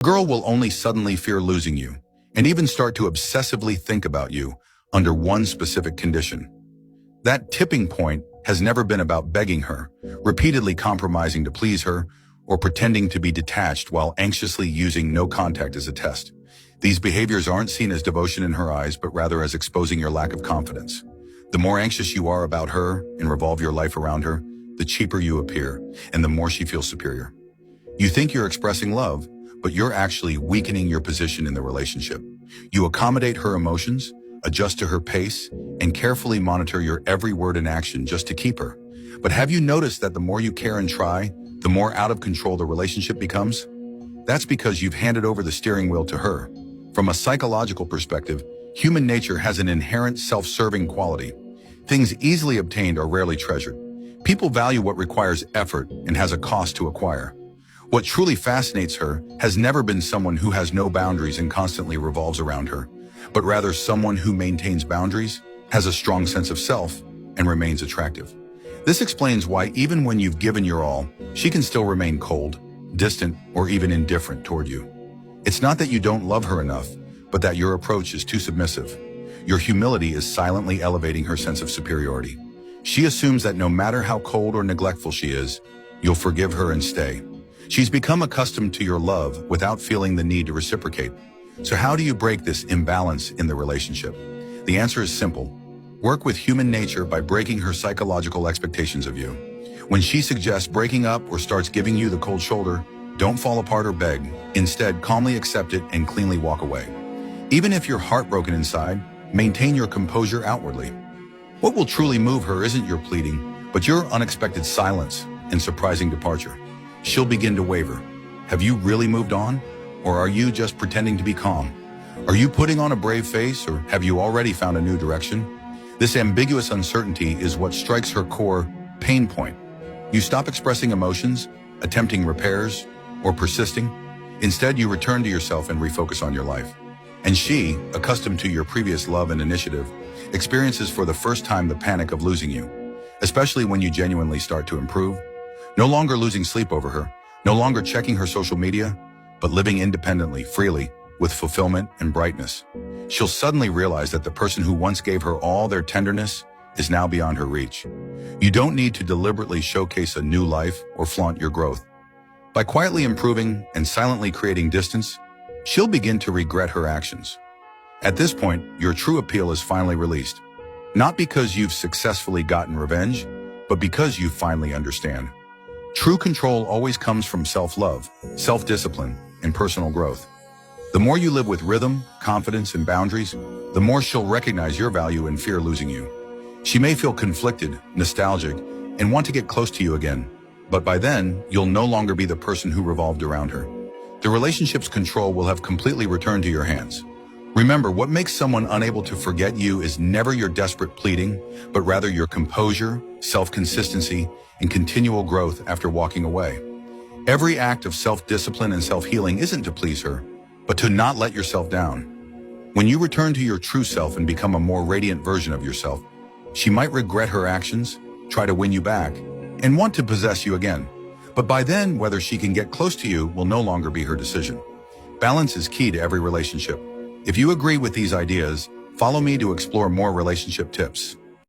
A girl will only suddenly fear losing you, and even start to obsessively think about you under one specific condition. That tipping point has never been about begging her, repeatedly compromising to please her, or pretending to be detached while anxiously using no contact as a test. These behaviors aren't seen as devotion in her eyes, but rather as exposing your lack of confidence. The more anxious you are about her and revolve your life around her, the cheaper you appear, and the more she feels superior. You think you're expressing love, but you're actually weakening your position in the relationship. You accommodate her emotions, adjust to her pace, and carefully monitor your every word and action just to keep her. But have you noticed that the more you care and try, the more out of control the relationship becomes? That's because you've handed over the steering wheel to her. From a psychological perspective, human nature has an inherent self-serving quality. Things easily obtained are rarely treasured. People value what requires effort and has a cost to acquire. What truly fascinates her has never been someone who has no boundaries and constantly revolves around her, but rather someone who maintains boundaries, has a strong sense of self, and remains attractive. This explains why even when you've given your all, she can still remain cold, distant, or even indifferent toward you. It's not that you don't love her enough, but that your approach is too submissive. Your humility is silently elevating her sense of superiority. She assumes that no matter how cold or neglectful she is, you'll forgive her and stay. She's become accustomed to your love without feeling the need to reciprocate. So how do you break this imbalance in the relationship? The answer is simple. Work with human nature by breaking her psychological expectations of you. When she suggests breaking up or starts giving you the cold shoulder, don't fall apart or beg. Instead, calmly accept it and cleanly walk away. Even if you're heartbroken inside, maintain your composure outwardly. What will truly move her isn't your pleading, but your unexpected silence and surprising departure. She'll begin to waver. Have you really moved on? Or are you just pretending to be calm? Are you putting on a brave face, or have you already found a new direction? This ambiguous uncertainty is what strikes her core pain point. You stop expressing emotions, attempting repairs, or persisting. Instead, you return to yourself and refocus on your life. And she, accustomed to your previous love and initiative, experiences for the first time the panic of losing you, especially when you genuinely start to improve. No longer losing sleep over her, no longer checking her social media, but living independently, freely, with fulfillment and brightness. She'll suddenly realize that the person who once gave her all their tenderness is now beyond her reach. You don't need to deliberately showcase a new life or flaunt your growth. By quietly improving and silently creating distance, she'll begin to regret her actions. At this point, your true appeal is finally released. Not because you've successfully gotten revenge, but because you finally understand. True control always comes from self-love, self-discipline, and personal growth. The more you live with rhythm, confidence, and boundaries, the more she'll recognize your value and fear losing you. She may feel conflicted, nostalgic, and want to get close to you again, but by then, you'll no longer be the person who revolved around her. The relationship's control will have completely returned to your hands. Remember, what makes someone unable to forget you is never your desperate pleading, but rather your composure, self-consistency, and continual growth after walking away. Every act of self-discipline and self-healing isn't to please her, but to not let yourself down. When you return to your true self and become a more radiant version of yourself, she might regret her actions, try to win you back, and want to possess you again. But by then, whether she can get close to you will no longer be her decision. Balance is key to every relationship. If you agree with these ideas, follow me to explore more relationship tips.